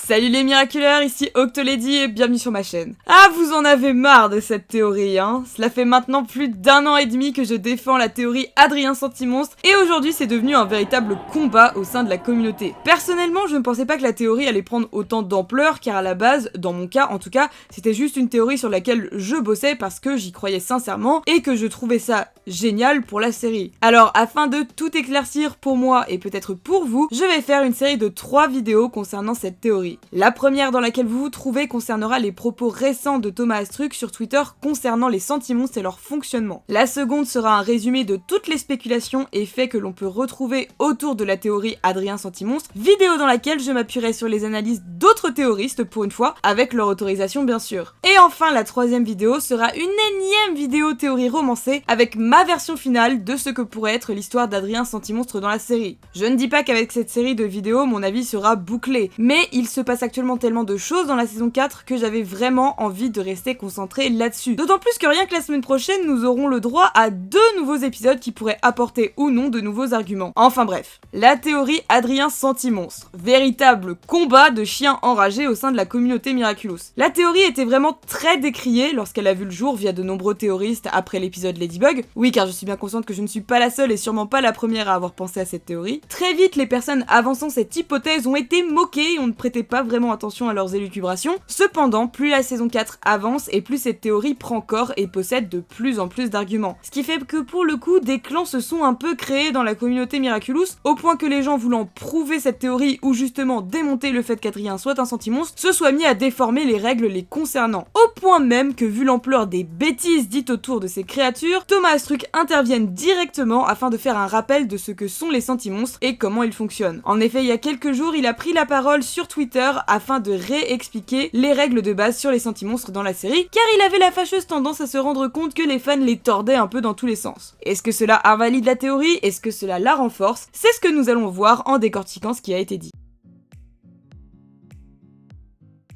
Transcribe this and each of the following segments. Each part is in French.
Salut les miraculeurs, ici Octolady et bienvenue sur ma chaîne. Ah, vous en avez marre de cette théorie, hein? Cela fait maintenant plus d'1 an et demi que je défends la théorie Adrien Sentimonstre et aujourd'hui c'est devenu un véritable combat au sein de la communauté. Personnellement, je ne pensais pas que la théorie allait prendre autant d'ampleur car à la base, dans mon cas en tout cas, c'était juste une théorie sur laquelle je bossais parce que j'y croyais sincèrement et que je trouvais ça génial pour la série. Alors afin de tout éclaircir pour moi et peut-être pour vous, je vais faire une série de 3 vidéos concernant cette théorie. La première dans laquelle vous vous trouvez concernera les propos récents de Thomas Astruc sur Twitter concernant les sentimonstres et leur fonctionnement. La seconde sera un résumé de toutes les spéculations et faits que l'on peut retrouver autour de la théorie Adrien Sentimonstre, vidéo dans laquelle je m'appuierai sur les analyses d'autres théoristes pour une fois, avec leur autorisation bien sûr. Et enfin la troisième vidéo sera une énième vidéo théorie romancée avec ma version finale de ce que pourrait être l'histoire d'Adrien Sentimonstre dans la série. Je ne dis pas qu'avec cette série de vidéos mon avis sera bouclé, mais il se passe actuellement tellement de choses dans la saison 4 que j'avais vraiment envie de rester concentré là-dessus. D'autant plus que rien que la semaine prochaine, nous aurons le droit à 2 nouveaux épisodes qui pourraient apporter ou non de nouveaux arguments. Enfin bref, la théorie Adrien Sentimonstre. Véritable combat de chiens enragés au sein de la communauté Miraculous. La théorie était vraiment très décriée lorsqu'elle a vu le jour via de nombreux théoristes après l'épisode Ladybug. Oui, car je suis bien consciente que je ne suis pas la seule et sûrement pas la première à avoir pensé à cette théorie. Très vite, les personnes avançant cette hypothèse ont été moquées et on ne prêtait pas vraiment attention à leurs élucubrations. Cependant, plus la saison 4 avance et plus cette théorie prend corps et possède de plus en plus d'arguments. Ce qui fait que pour le coup, des clans se sont un peu créés dans la communauté Miraculous, au point que les gens voulant prouver cette théorie ou justement démonter le fait qu'Adrien soit un sentimonstre, se soient mis à déformer les règles les concernant. Au point même que vu l'ampleur des bêtises dites autour de ces créatures, Thomas Astruc intervienne directement afin de faire un rappel de ce que sont les sentimonstres et comment ils fonctionnent. En effet, il y a quelques jours, il a pris la parole sur Twitter afin de réexpliquer les règles de base sur les sentimonstres dans la série, car il avait la fâcheuse tendance à se rendre compte que les fans les tordaient un peu dans tous les sens. Est-ce que cela invalide la théorie? Est-ce que cela la renforce? C'est ce que nous allons voir en décortiquant ce qui a été dit.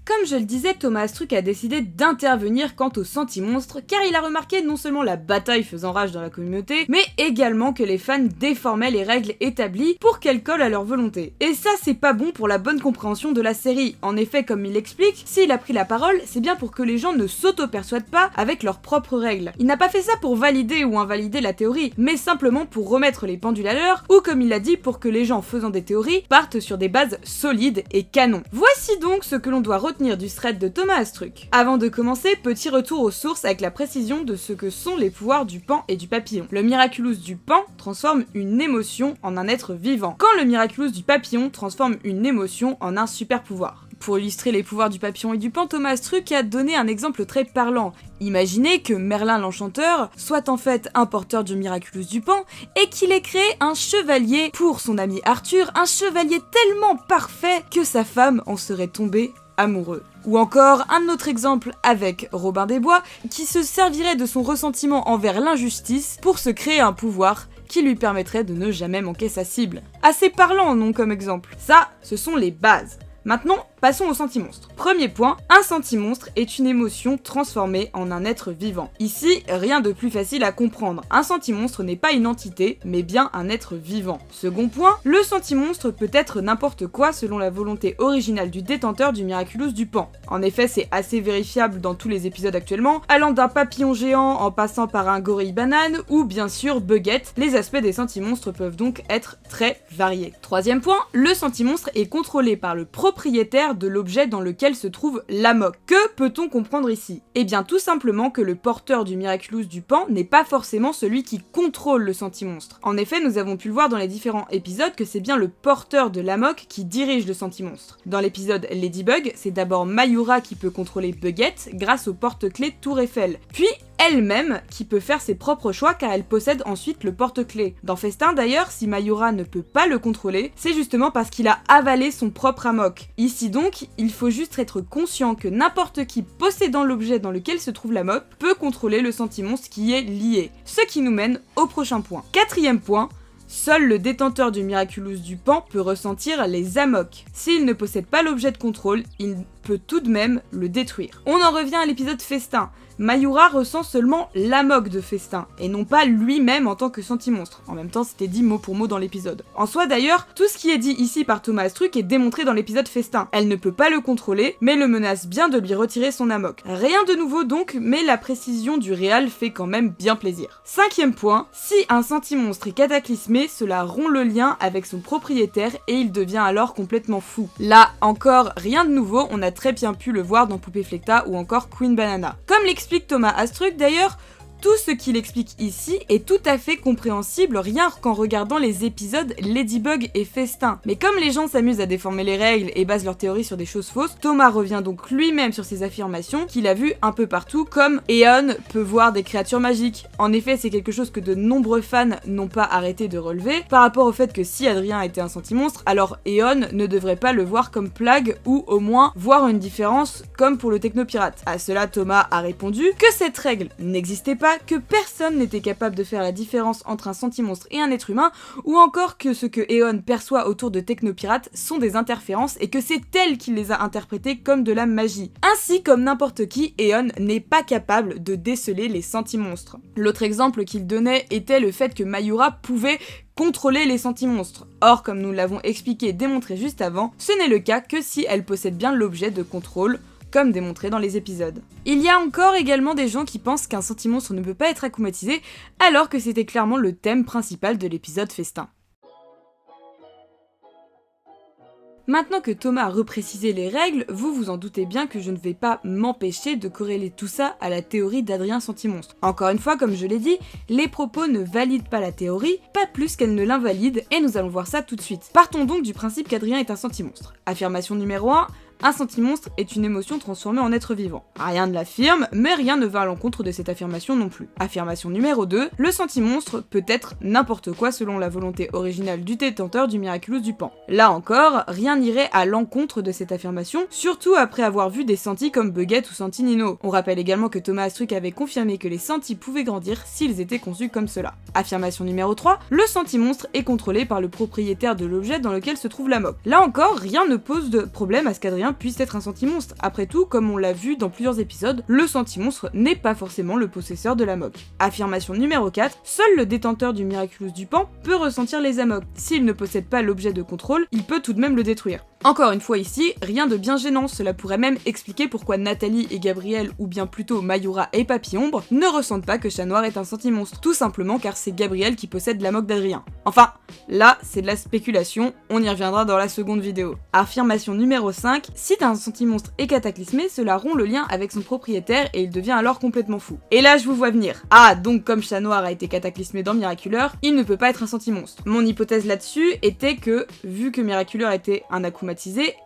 Comme je le disais, Thomas Astruc a décidé d'intervenir quant aux sentimonstres car il a remarqué non seulement la bataille faisant rage dans la communauté, mais également que les fans déformaient les règles établies pour qu'elles collent à leur volonté. Et ça c'est pas bon pour la bonne compréhension de la série. En effet, comme il l'explique, s'il a pris la parole, c'est bien pour que les gens ne s'auto-persuadent pas avec leurs propres règles. Il n'a pas fait ça pour valider ou invalider la théorie, mais simplement pour remettre les pendules à l'heure, ou comme il l'a dit, pour que les gens faisant des théories partent sur des bases solides et canons. Voici donc ce que l'on doit retenir du thread de Thomas Astruc. Avant de commencer, petit retour aux sources avec la précision de ce que sont les pouvoirs du pan et du papillon. Le Miraculous du pan transforme une émotion en un être vivant, quand le Miraculous du papillon transforme une émotion en un super pouvoir. Pour illustrer les pouvoirs du papillon et du pan, Thomas Astruc a donné un exemple très parlant. Imaginez que Merlin l'Enchanteur soit en fait un porteur du Miraculous du pan et qu'il ait créé un chevalier pour son ami Arthur, un chevalier tellement parfait que sa femme en serait tombée amoureux. Ou encore un autre exemple avec Robin des Bois qui se servirait de son ressentiment envers l'injustice pour se créer un pouvoir qui lui permettrait de ne jamais manquer sa cible. Assez parlant, non, comme exemple. Ça, ce sont les bases. Maintenant, passons au sentimonstre. Premier point, un sentimonstre est une émotion transformée en un être vivant. Ici, rien de plus facile à comprendre. Un sentimonstre n'est pas une entité, mais bien un être vivant. Second point, le sentimonstre peut être n'importe quoi selon la volonté originale du détenteur du Miraculous du pan. En effet, c'est assez vérifiable dans tous les épisodes actuellement, allant d'un papillon géant en passant par un gorille banane ou bien sûr Buggette. Les aspects des sentimonstres peuvent donc être très variés. Troisième point, le sentimonstre est contrôlé par le propriétaire de l'objet dans lequel se trouve l'amok. Que peut-on comprendre ici? Eh bien tout simplement que le porteur du Miraculous du pan n'est pas forcément celui qui contrôle le sentimonstre. En effet, nous avons pu le voir dans les différents épisodes que c'est bien le porteur de l'amok qui dirige le sentimonstre. Dans l'épisode Ladybug, c'est d'abord Mayura qui peut contrôler Buggette grâce au porte-clés Tour Eiffel, puis elle-même qui peut faire ses propres choix car elle possède ensuite le porte-clés. Dans Festin d'ailleurs, si Mayura ne peut pas le contrôler, c'est justement parce qu'il a avalé son propre amok. Ici donc, il faut juste être conscient que n'importe qui possédant l'objet dans lequel se trouve l'amok peut contrôler le sentimonstre qui est lié. Ce qui nous mène au prochain point. Quatrième point, seul le détenteur du Miraculous du pan peut ressentir les amok. S'il ne possède pas l'objet de contrôle, il peut tout de même le détruire. On en revient à l'épisode Festin. Mayura ressent seulement l'amok de Festin, et non pas lui-même en tant que sentimonstre. En même temps, c'était dit mot pour mot dans l'épisode. En soi d'ailleurs, tout ce qui est dit ici par Thomas Astruc est démontré dans l'épisode Festin. Elle ne peut pas le contrôler, mais le menace bien de lui retirer son amok. Rien de nouveau donc, mais la précision du réal fait quand même bien plaisir. 5e point, si un sentimonstre est cataclysmé, cela rompt le lien avec son propriétaire et il devient alors complètement fou. Là encore, rien de nouveau, on a très bien pu le voir dans Poupée Flecta ou encore Queen Banana. Comme l'explique Thomas Astruc d'ailleurs, tout ce qu'il explique ici est tout à fait compréhensible rien qu'en regardant les épisodes Ladybug et Festin. Mais comme les gens s'amusent à déformer les règles et basent leurs théories sur des choses fausses, Thomas revient donc lui-même sur ses affirmations qu'il a vues un peu partout, comme Eon peut voir des créatures magiques. En effet, c'est quelque chose que de nombreux fans n'ont pas arrêté de relever, par rapport au fait que si Adrien était un sentimonstre, alors Eon ne devrait pas le voir comme plague, ou au moins voir une différence comme pour le technopirate. À cela, Thomas a répondu que cette règle n'existait pas, que personne n'était capable de faire la différence entre un sentimonstre et un être humain, ou encore que ce que Eon perçoit autour de technopirates sont des interférences et que c'est elle qui les a interprétés comme de la magie. Ainsi, comme n'importe qui, Eon n'est pas capable de déceler les sentimonstres. L'autre exemple qu'il donnait était le fait que Mayura pouvait contrôler les sentimonstres. Or, comme nous l'avons expliqué et démontré juste avant, ce n'est le cas que si elle possède bien l'objet de contrôle, comme démontré dans les épisodes. Il y a encore également des gens qui pensent qu'un sentimonstre ne peut pas être akumatisé, alors que c'était clairement le thème principal de l'épisode Festin. Maintenant que Thomas a reprécisé les règles, vous vous en doutez bien que je ne vais pas m'empêcher de corréler tout ça à la théorie d'Adrien Sentimonstre. Encore une fois, comme je l'ai dit, les propos ne valident pas la théorie, pas plus qu'elle ne l'invalide, et nous allons voir ça tout de suite. Partons donc du principe qu'Adrien est un sentimonstre. Affirmation numéro 1, un sentimonstre est une émotion transformée en être vivant. Rien ne l'affirme, mais rien ne va à l'encontre de cette affirmation non plus. Affirmation numéro 2, le sentimonstre peut être n'importe quoi selon la volonté originale du détenteur du Miraculous du Pan. Là encore, rien n'irait à l'encontre de cette affirmation, surtout après avoir vu des sentis comme Buggette ou Sentinino. On rappelle également que Thomas Astruc avait confirmé que les sentis pouvaient grandir s'ils étaient conçus comme cela. Affirmation numéro 3, le sentimonstre est contrôlé par le propriétaire de l'objet dans lequel se trouve l'amok. Là encore, rien ne pose de problème à ce qu'Adrien puisse être un sentimonstre. Après tout, comme on l'a vu dans plusieurs épisodes, le sentimonstre n'est pas forcément le possesseur de l'amok. Affirmation numéro 4, seul le détenteur du Miraculous du Pan peut ressentir les amoks. S'il ne possède pas l'objet de contrôle, il peut tout de même le détruire. Encore une fois ici, rien de bien gênant, cela pourrait même expliquer pourquoi Nathalie et Gabriel, ou bien plutôt Mayura et Papy-Ombre, ne ressentent pas que Chat Noir est un sentimonstre, tout simplement car c'est Gabriel qui possède l'amok d'Adrien. Enfin, là, c'est de la spéculation, on y reviendra dans la seconde vidéo. Affirmation numéro 5, si un sentimonstre est cataclysmé, cela rompt le lien avec son propriétaire et il devient alors complètement fou. Et là, je vous vois venir. Ah, donc comme Chat Noir a été cataclysmé dans Miraculeur, il ne peut pas être un sentimonstre. Mon hypothèse là-dessus était que, vu que Miraculeur était un akumatisé,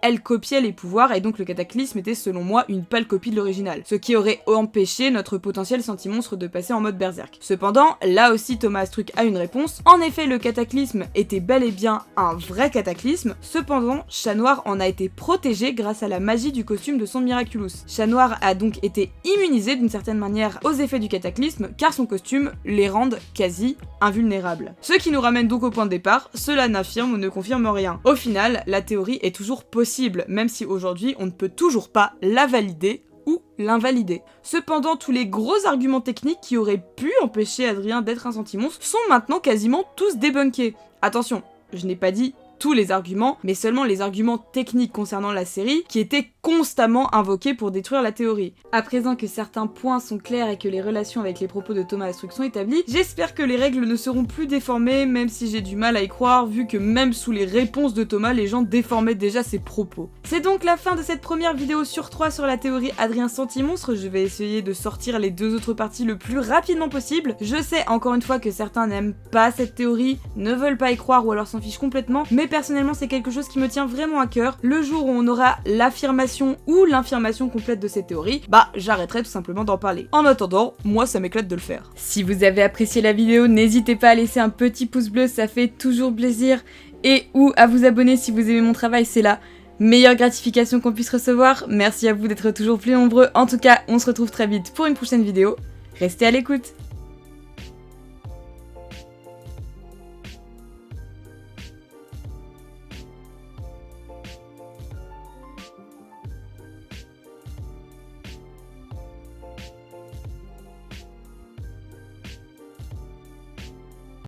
elle copiait les pouvoirs et donc le cataclysme était selon moi une pâle copie de l'original, ce qui aurait empêché notre potentiel sentimonstre de passer en mode berserk. Cependant, là aussi Thomas Astruc a une réponse. En effet, le cataclysme était bel et bien un vrai cataclysme, cependant, Chat Noir en a été protégé grâce à la magie du costume de son Miraculous. Chat Noir a donc été immunisé d'une certaine manière aux effets du cataclysme car son costume les rend quasi invulnérables. Ce qui nous ramène donc au point de départ, cela n'affirme ou ne confirme rien. Au final, la théorie est toujours possible, même si aujourd'hui on ne peut toujours pas la valider ou l'invalider. Cependant, tous les gros arguments techniques qui auraient pu empêcher Adrien d'être un sentimonstre sont maintenant quasiment tous débunkés. Attention, je n'ai pas dit tous les arguments, mais seulement les arguments techniques concernant la série qui étaient constamment invoqués pour détruire la théorie. À présent que certains points sont clairs et que les relations avec les propos de Thomas Astruc sont établies, j'espère que les règles ne seront plus déformées, même si j'ai du mal à y croire, vu que même sous les réponses de Thomas, les gens déformaient déjà ses propos. C'est donc la fin de cette première vidéo sur 3 sur la théorie Adrien Sentimonstre. Je vais essayer de sortir les deux autres parties le plus rapidement possible. Je sais encore une fois que certains n'aiment pas cette théorie, ne veulent pas y croire ou alors s'en fichent complètement, mais personnellement c'est quelque chose qui me tient vraiment à cœur. Le jour où on aura l'affirmation ou l'infirmation complète de cette théorie, bah j'arrêterai tout simplement d'en parler. En attendant, moi ça m'éclate de le faire. Si vous avez apprécié la vidéo, n'hésitez pas à laisser un petit pouce bleu, ça fait toujours plaisir, et ou à vous abonner si vous aimez mon travail, c'est la meilleure gratification qu'on puisse recevoir. Merci à vous d'être toujours plus nombreux. En tout cas, on se retrouve très vite pour une prochaine vidéo. Restez à l'écoute.